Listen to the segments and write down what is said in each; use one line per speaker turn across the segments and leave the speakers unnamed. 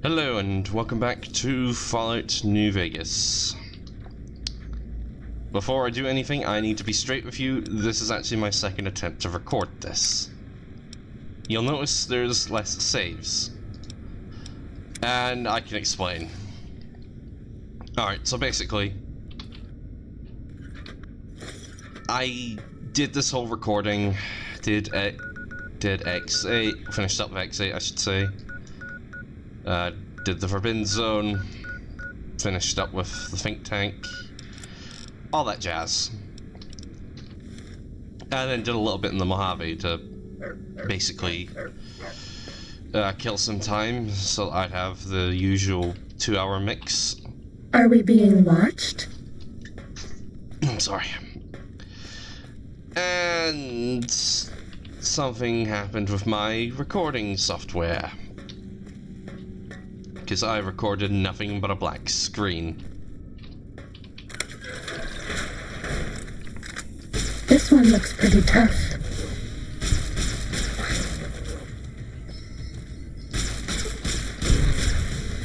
Hello and welcome back to Fallout New Vegas. Before I do anything, I need to be straight with you. This is actually my second attempt to record this. You'll notice there's less saves. And I can explain. Alright, so basically, I did this whole recording, did X8, finished up with X8 I should say. Did the Forbidden Zone, finished up with the think tank, all that jazz. And then did a little bit in the Mojave to basically kill some time so I'd have the usual 2-hour mix.
Are we being watched?
I'm sorry. And something happened with my recording software. Because I recorded nothing but a black screen.
This one looks pretty tough.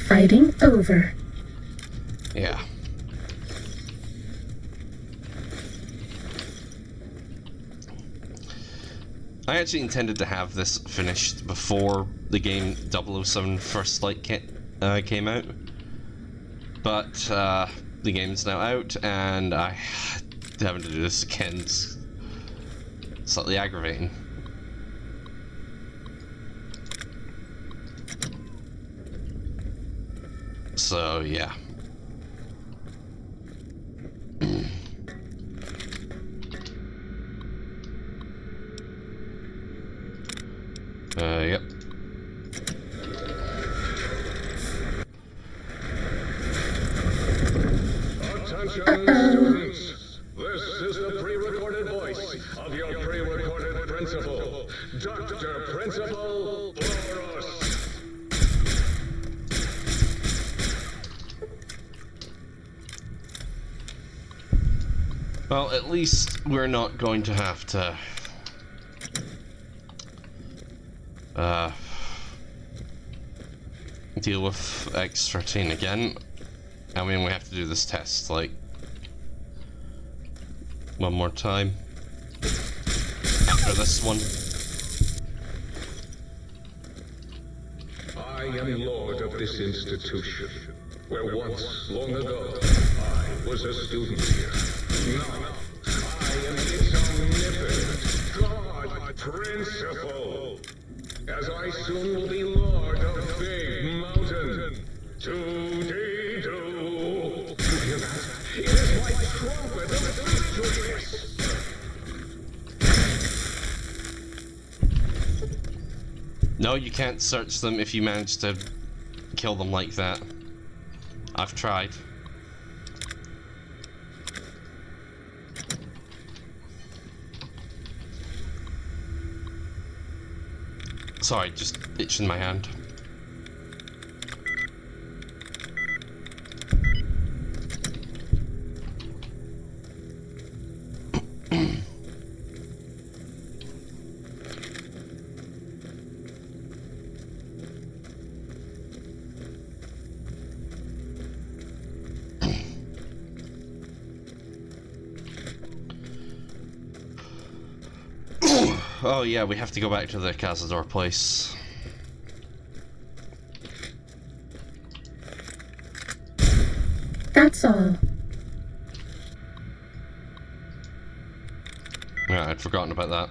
Fighting over.
Yeah. I actually intended to have this finished before the game 007 First Light came out, but the game's now out and having to do this again is slightly aggravating. So yeah. Yep.
Attention, students. This is the pre-recorded voice of your pre-recorded principal, Dr. Principal Boros.
Well, at least we're not going to have to deal with X13 again. I mean, we have to do this test, like, one more time after this one.
I am lord of this institution, where once, long ago, I was a student here. Now, I am its omnipotent God Principal, as I soon will be lord of Big Mountain. 2D2. You hear that? It is my trumpet of victory.
No, you can't search them if you manage to kill them like that. I've tried. Sorry, just itching my hand. Oh yeah, we have to go back to the Cazador place.
That's all.
Yeah, I'd forgotten about that.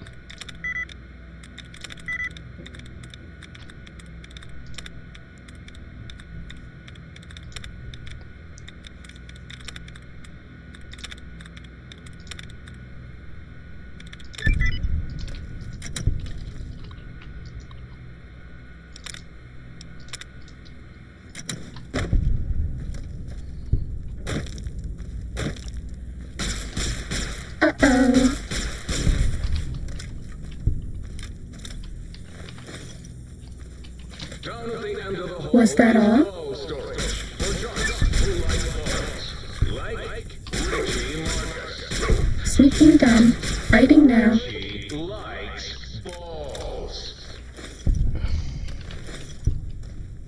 Uh-oh.
Down at the end of the hall.
Was that all?
Storage for giants who like Richie Marcus.
Sneaking done. Fighting now.
She likes balls.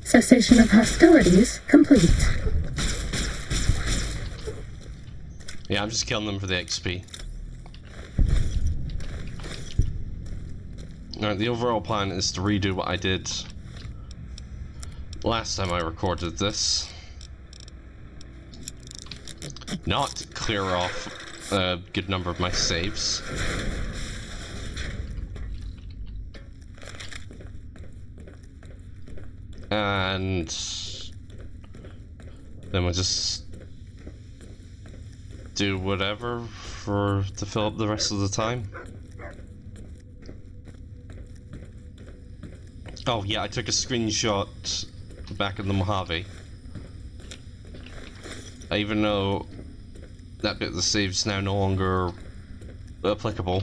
Cessation of hostilities complete.
Yeah, I'm just killing them for the XP. Alright, the overall plan is to redo what I did last time I recorded this. Not clear off a good number of my saves. And then we'll just do whatever to fill up the rest of the time. Oh yeah, I took a screenshot back in the Mojave. Even though that bit of the save's now no longer applicable,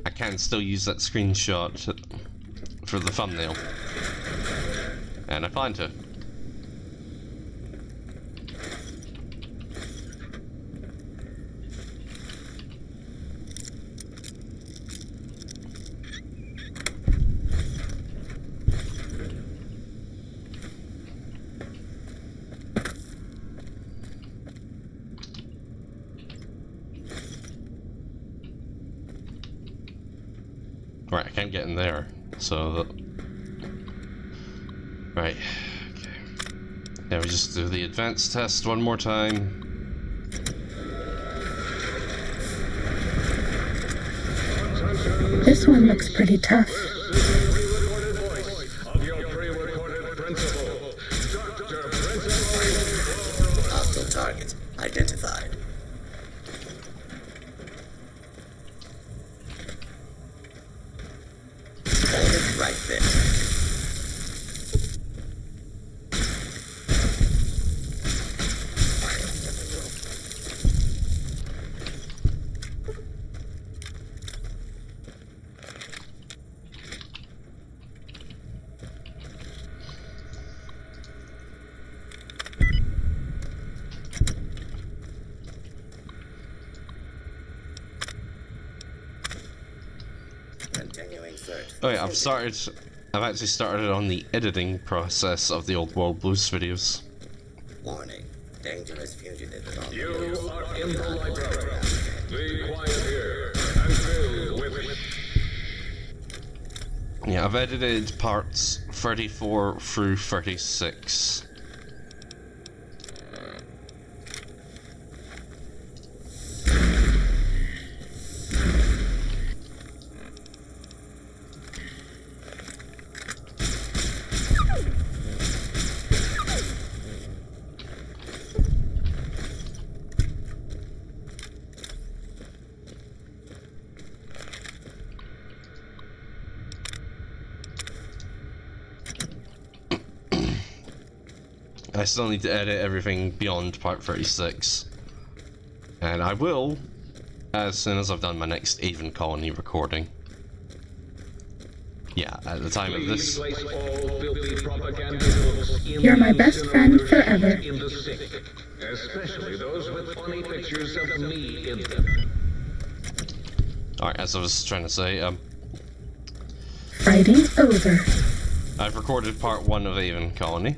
I can still use that screenshot for the thumbnail. And I plan to. Right, I can't get in there, so right, okay. Now we just do the advanced test one more time.
This one looks pretty tough.
Hostile target identified. Hold it right there. Continuing search.
Oh yeah, I've actually started on the editing process of the old World Blues videos.
Warning. Dangerous fugitive is on the
You
loose.
are in the library. Be quiet here and filled with...
Yeah, I've edited parts 34 through 36. I still need to edit everything beyond part 36. And I will, as soon as I've done my next Avon Colony recording. Yeah, at the time of this.
Place all filthy propaganda books in
You're my
the
best friend forever.
in the sink, especially those with funny pictures of me in them.
Alright, as I was trying to say,
Fighting over.
I've recorded part 1 of Avon Colony.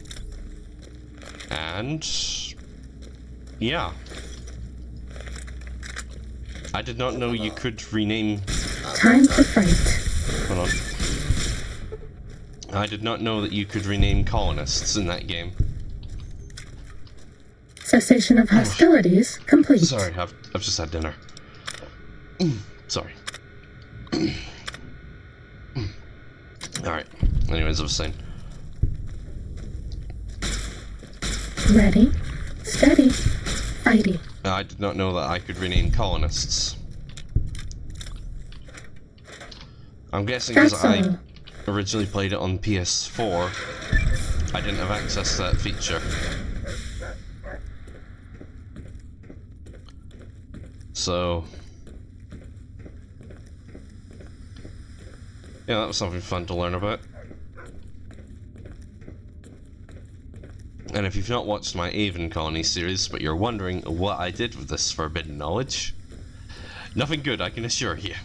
And yeah, I did not know you could rename.
Time to fight.
Hold on. I did not know that you could rename colonists in that game.
Cessation of hostilities complete.
Sorry, I've just had dinner. Sorry. Alright, anyways, I was saying.
Ready, steady, fighting.
I did not know that I could rename colonists. I'm guessing because
That's
I
all.
originally played it on PS4, I didn't have access to that feature. So yeah, that was something fun to learn about. And if you've not watched my Avon Colony series, but you're wondering what I did with this forbidden knowledge, nothing good, I can assure you.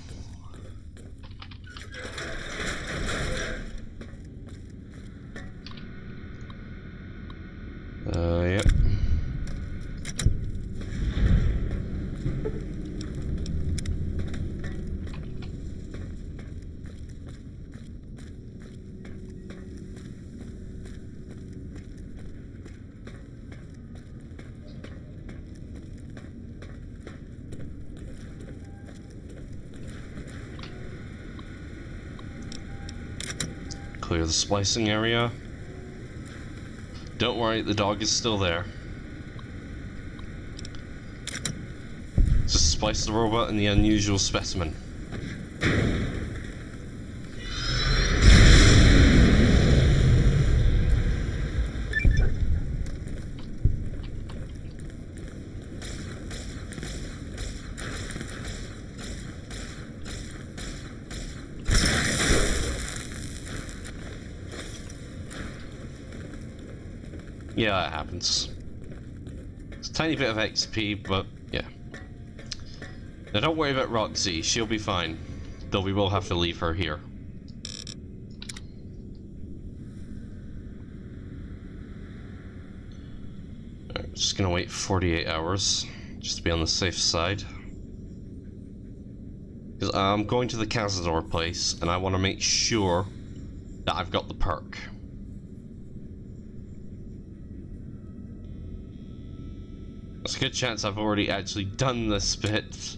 clear the splicing area. Don't worry, the dog is still there. Just splice the robot and the unusual specimen. Yeah, that happens. It's a tiny bit of XP, but yeah. Now don't worry about Roxy, she'll be fine. Though we will have to leave her here. Alright, just gonna wait 48 hours, just to be on the safe side. Because I'm going to the Cazador place, and I want to make sure that I've got the perk. There's a good chance I've already actually done this bit.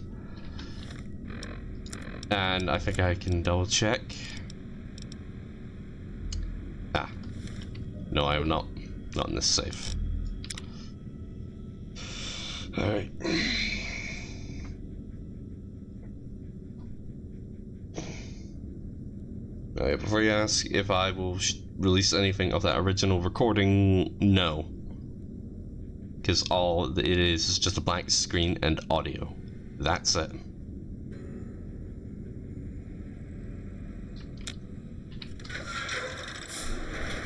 And I think I can double check. Ah. No, I am not. Not in this safe. Alright. Alright, before you ask if I will release anything of that original recording, no. Because all it is just a blank screen and audio. That's it.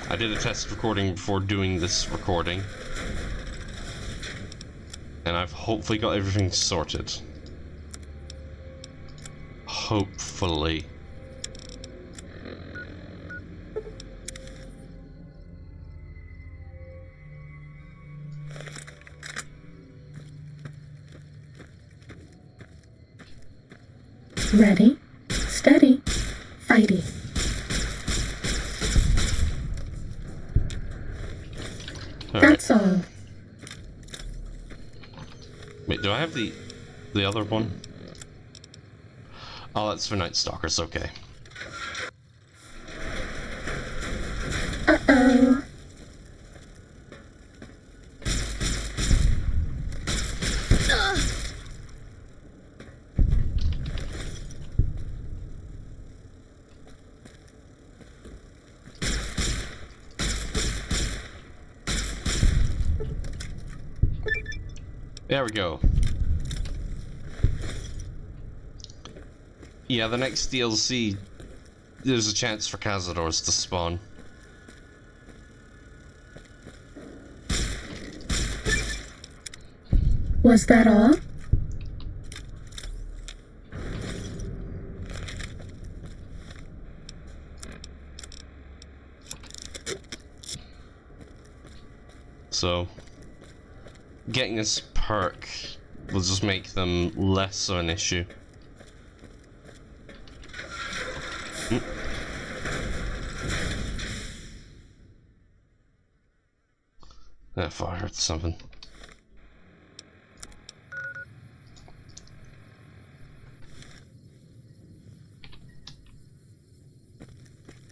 I did a test recording before doing this recording. And I've hopefully got everything sorted. Hopefully.
Ready, steady, fighty. That's all.
Wait, do I have the other one? Oh, that's for Night Stalkers, okay.
Uh-oh.
There we go. Yeah, the next DLC, there's a chance for Cazadors to spawn.
Was that all?
So, getting this perk will just make them less of an issue. I thought I heard something.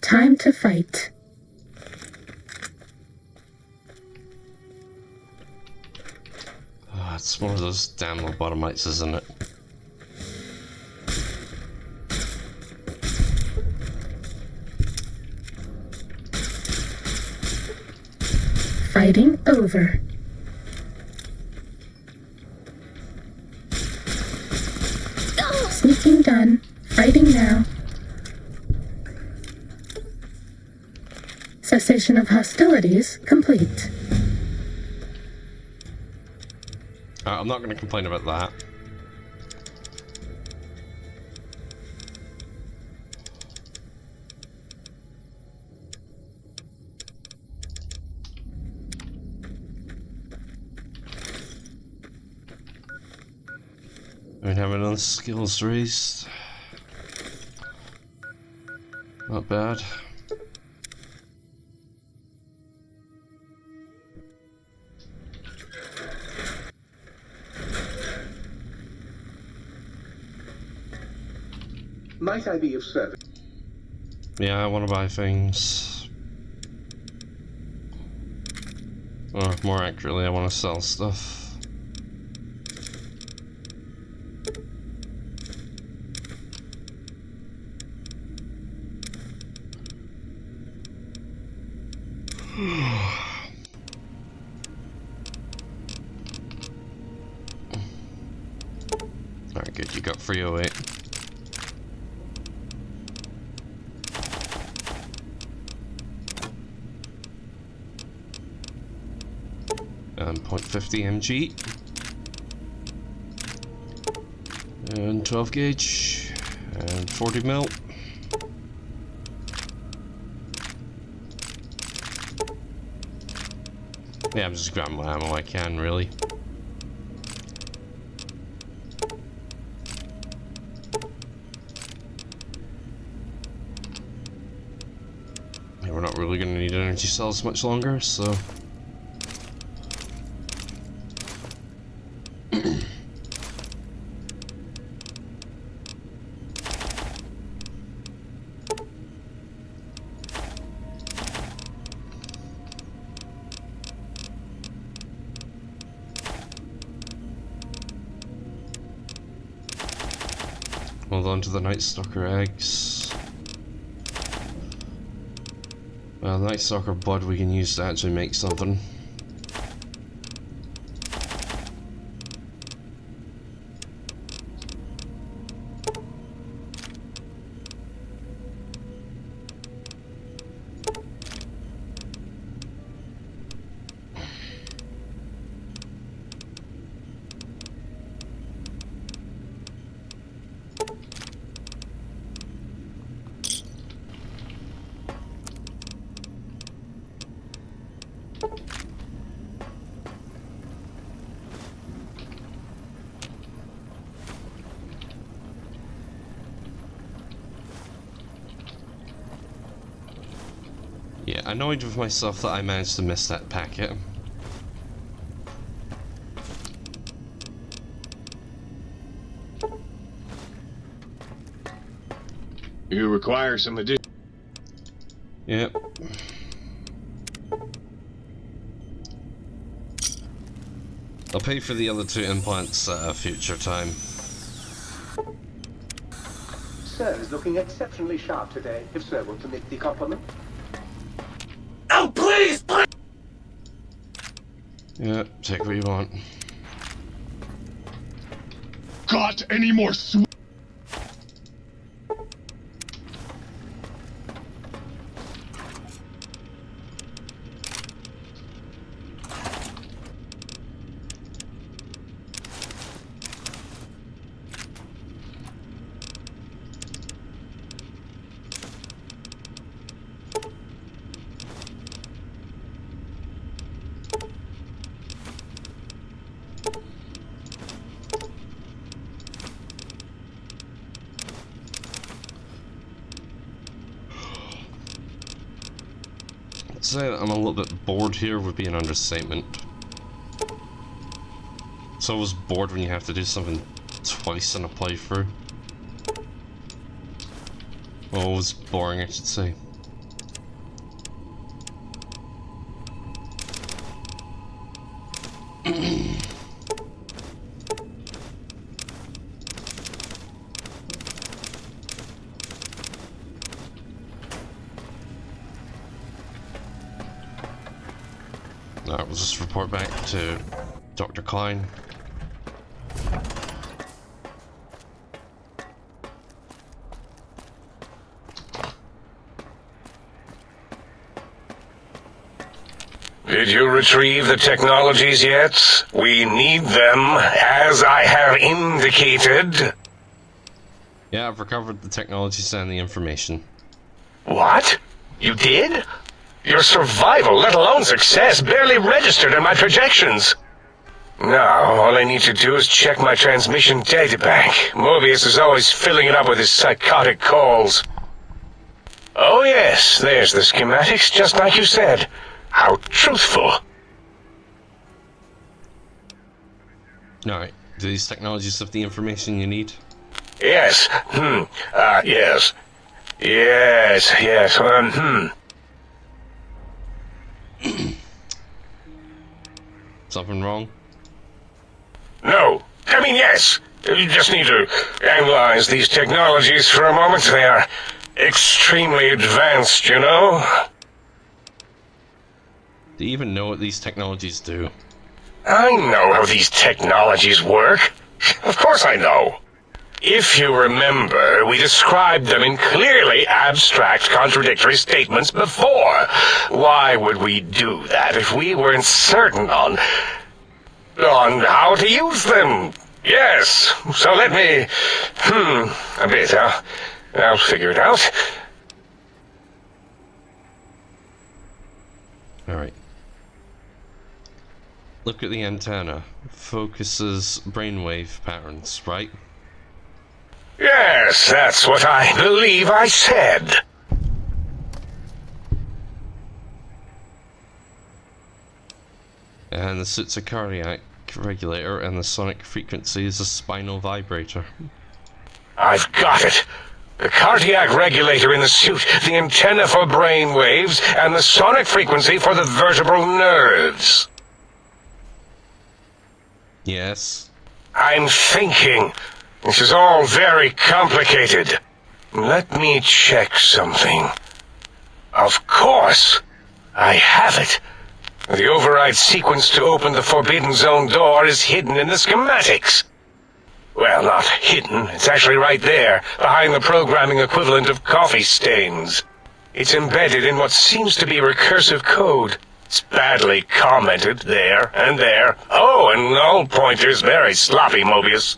Time to fight.
Oh, it's one of those damn lobotomites, isn't it?
Fighting over. Sneaking done. Fighting now. Cessation of hostilities complete.
I'm not going to complain about that. I mean, having another skills raised. Not bad.
Might I be of service?
Yeah, I want to buy things. Or more accurately, I want to sell stuff. Alright, good, you got 308. And 0.50 mg. And 12 gauge. And 40 mil. Yeah, I'm just grabbing what ammo I can, really. Yeah, we're not really going to need energy cells much longer, so... Hold on to the Night Stalker eggs. Well, the Night Stalker blood we can use to actually make something. Yeah, annoyed with myself that I managed to miss that packet.
You require some additional...
Yep. I'll pay for the other 2 implants at a future time.
Sir is looking exceptionally sharp today, if sir will permit the compliment.
Oh, please, please!
Yeah, take what you want.
Got any more sweet?
To say that I'm a little bit bored here would be an understatement. So I was bored when you have to do something twice in a playthrough. Well, it was boring, I should say. Alright, we'll just report back to Dr. Klein.
Did you retrieve the technologies yet? We need them, as I have indicated.
Yeah, I've recovered the technologies and the information.
What? You did? Your survival, let alone success, barely registered in my projections. Now, all I need to do is check my transmission databank. Mobius is always filling it up with his psychotic calls. Oh yes, there's the schematics, just like you said. How truthful.
Alright, do these technologies have the information you need?
Yes, yes. Yes,
Something wrong?
No. I mean, yes. You just need to analyze these technologies for a moment. They are extremely advanced, you know?
Do you even know what these technologies do?
I know how these technologies work. Of course I know. If you remember, we described them in clearly abstract, contradictory statements before. Why would we do that if we weren't certain on how to use them? Yes, so let me... a bit. I'll figure it out.
Alright. Look at the antenna. Focuses brainwave patterns, right?
Yes, that's what I believe I said.
And the suit's a cardiac regulator, and the sonic frequency is a spinal vibrator.
I've got it. The cardiac regulator in the suit, the antenna for brain waves, and the sonic frequency for the vertebral nerves.
Yes?
I'm thinking. This is all very complicated. Let me check something. Of course. I have it. The override sequence to open the Forbidden Zone door is hidden in the schematics. Well, not hidden. It's actually right there, behind the programming equivalent of coffee stains. It's embedded in what seems to be recursive code. It's badly commented there and there. Oh, and null pointers very sloppy, Mobius.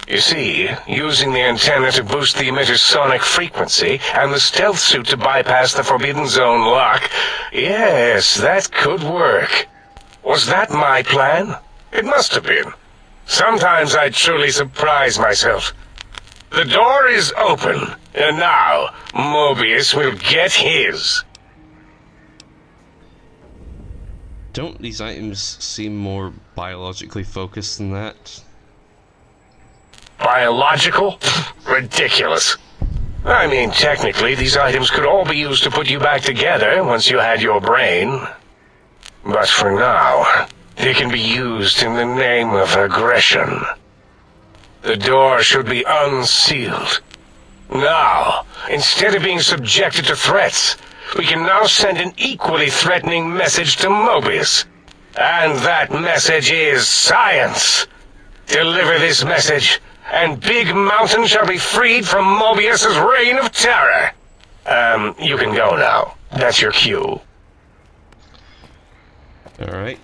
You see, using the antenna to boost the emitter's sonic frequency, and the stealth suit to bypass the Forbidden Zone lock, yes, that could work. Was that my plan? It must have been. Sometimes I truly surprise myself. The door is open, and now Mobius will get his.
Don't these items seem more biologically focused than that?
Biological? Ridiculous. I mean, technically, these items could all be used to put you back together once you had your brain. But for now, they can be used in the name of aggression. The door should be unsealed. Now, instead of being subjected to threats, we can now send an equally threatening message to Mobius. And that message is science. Deliver this message, and Big Mountain shall be freed from Mobius's reign of terror. You can go now. That's your cue.
Alright.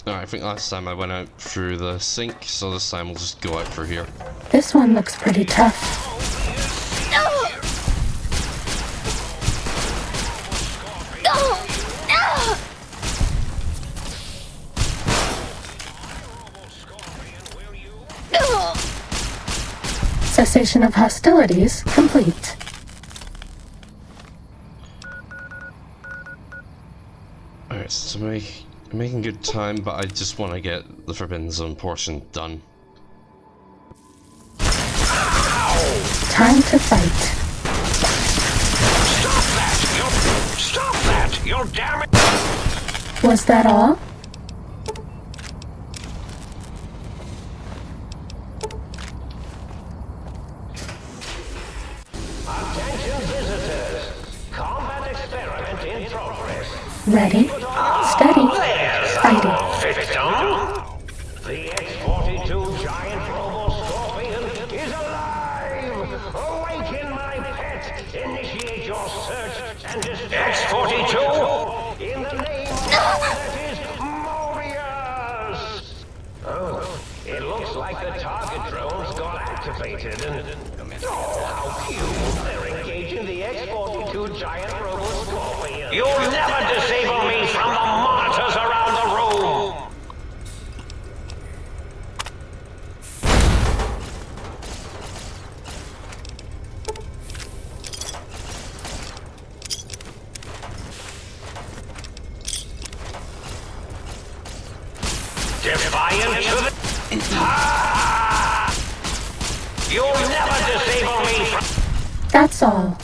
Alright, I think last time I went out through the sink, so this time we'll just go out through here.
This one looks pretty tough. Cessation of hostilities complete.
Alright, so making good time, but I just want to get the Forbidden Zone portion done.
Time to fight.
Stop that! You're damn it!
Was that all?
Attention visitors. Combat experiment in progress.
Ready, steady, fighting.
Victim?
The X-42 giant robo-scorpion is alive! Awaken, my pet! Initiate your search and destroy...
X-42?
In the name of that is Mobius! Oh, it looks like the target drones got activated and... Oh, how cute! They're engaging the X-42 giant robo-scorpion.
You'll never disable me from the monitors around the room! Defiant to the... You'll never disable me from...
That's all.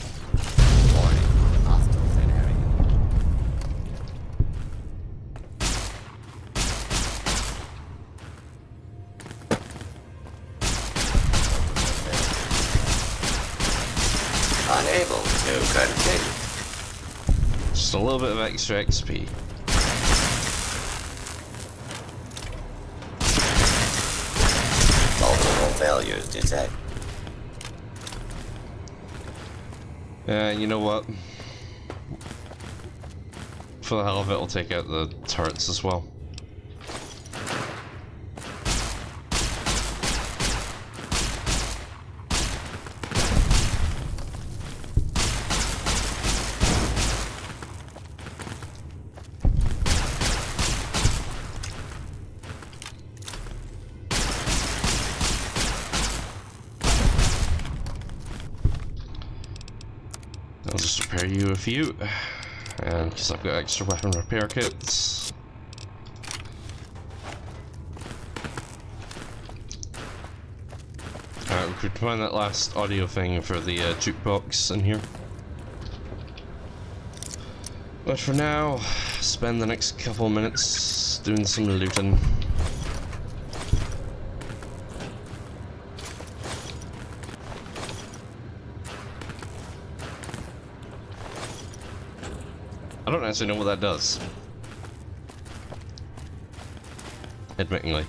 Unable to continue.
Just a little bit of extra XP.
Multiple failures detected.
You know what? For the hell of it, I'll take out the turrets as well. I'll just repair you a few, and because I've got extra weapon repair kits. Alright, we could find that last audio thing for the jukebox in here. But for now, spend the next couple of minutes doing some looting. I don't actually know what that does. Admittingly.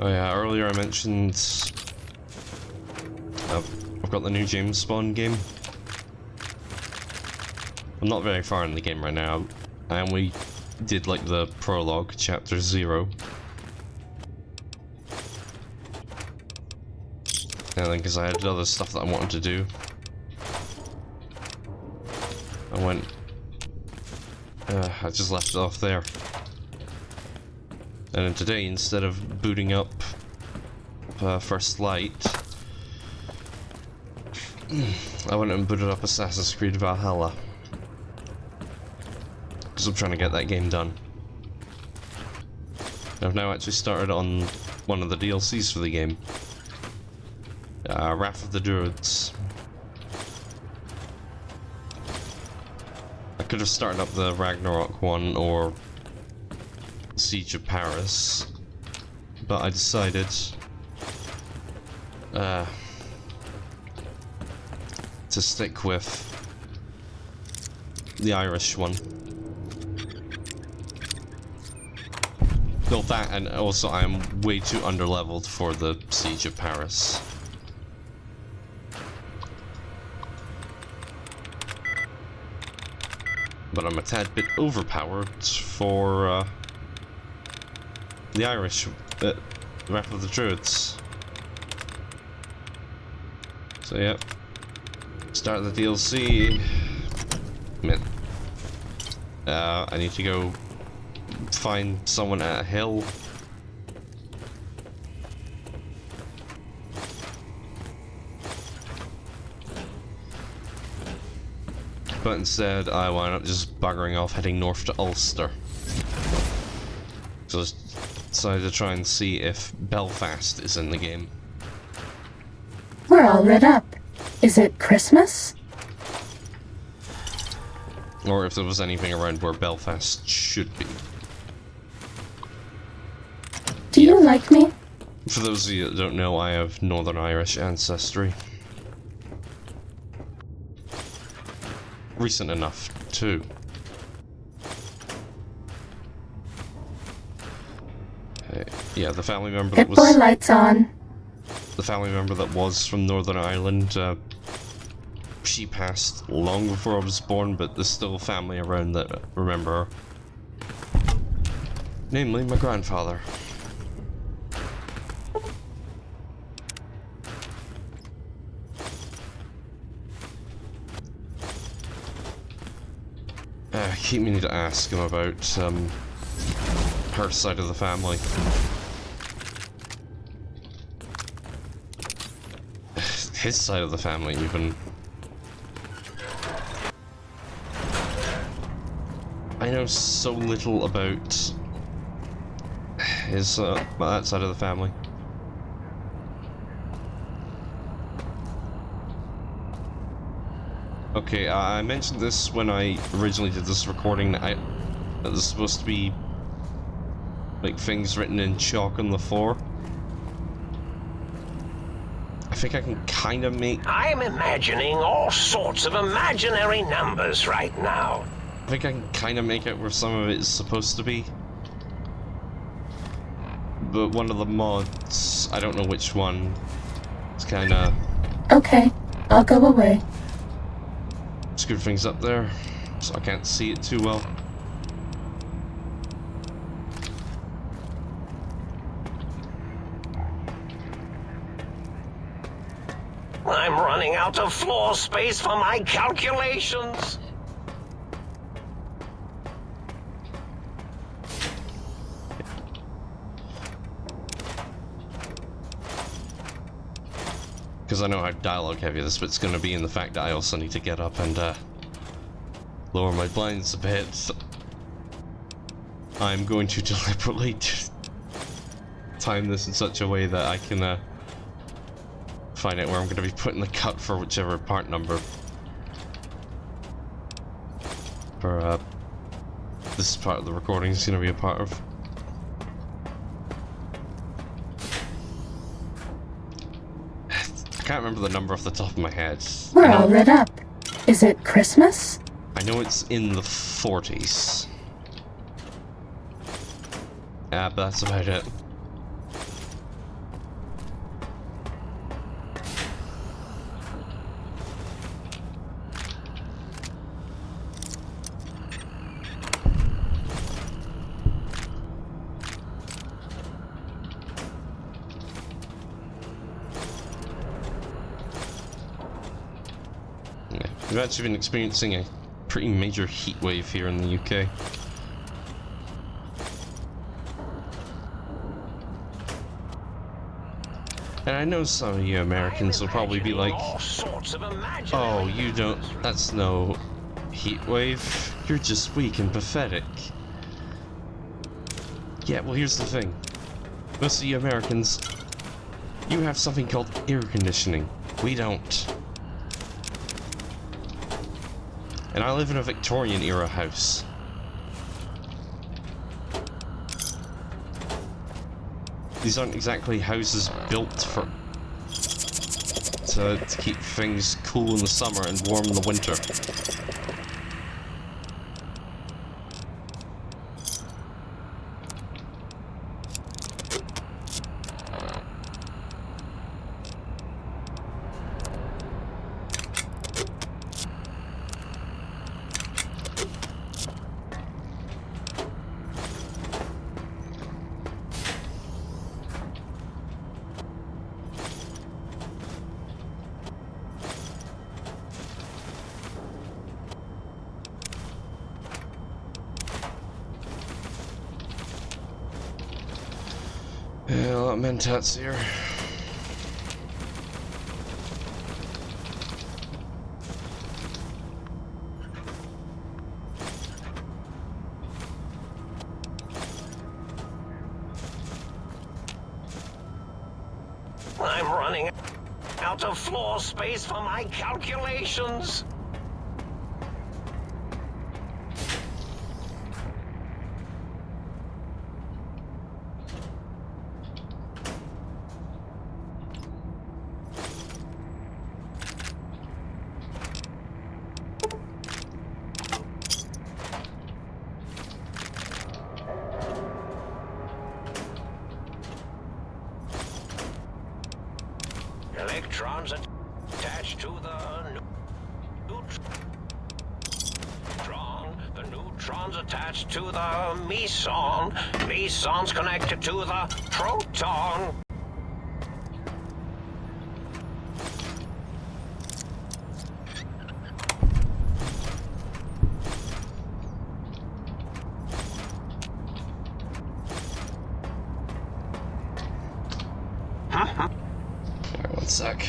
Oh yeah, earlier I mentioned I've got the new James Bond game. I'm not very far in the game right now, and we did like the prologue, chapter 0. And then because I had other stuff that I wanted to do, I just left it off there. And then today, instead of booting up First Light, I went and booted up Assassin's Creed Valhalla. Because I'm trying to get that game done. I've now actually started on one of the DLCs for the game. Wrath of the Druids. I could have started up the Ragnarok one or Siege of Paris, but I decided to stick with the Irish one. Built that, and also I am way too underleveled for the Siege of Paris. But I'm a tad bit overpowered for the Irish Wrath of the Druids. So yep. Start the DLC. I need to go find someone at a hill. But instead, I wound up just buggering off, heading north to Ulster. So I decided to try and see if Belfast is in the game.
We're all lit up. Is it Christmas?
Or if there was anything around where Belfast should be.
Do you like me?
For those of you that don't know, I have Northern Irish ancestry. Recent enough, too. Yeah, the family member that
Pip-Boy
was...
lights on.
The family member that was from Northern Ireland, she passed long before I was born, but there's still family around that remember her. Namely, my grandfather. I keep meaning to ask him about her side of the family. His side of the family, even. I know so little about his that side of the family. Okay, I mentioned this when I originally did this recording. There's supposed to be like things written in chalk on the floor. I think I can kind of make...
I'm imagining all sorts of imaginary numbers right now.
I think I can kind of make out where some of it is supposed to be. But one of the mods, I don't know which one, it's kind of...
Okay, I'll go away.
Screwed things up there, so I can't see it too well.
I'm running out of floor space for my calculations.
Because I know how dialogue heavy this bit's going to be, and the fact that I also need to get up and lower my blinds a bit. I'm going to deliberately time this in such a way that I can find out where I'm going to be putting the cut for whichever part number for this part of the recording is going to be a part of. I can't remember the number off the top of my head.
We're all lit up. Is it Christmas?
I know it's in the 40s. Yeah, but that's about it. We've actually been experiencing a pretty major heat wave here in the UK. And I know some of you Americans will probably be like, oh, you don't, that's no heat wave, you're just weak and pathetic. Yeah, well here's the thing. Most of you Americans, you have something called air conditioning. We don't. And I live in a Victorian era house. These aren't exactly houses built for to keep things cool in the summer and warm in the winter. Yeah, a lot of mentats here.
I'm running out of floor space for my calculations. electrons attached to the meson. Meson's connected to the proton.
Alright, one sec.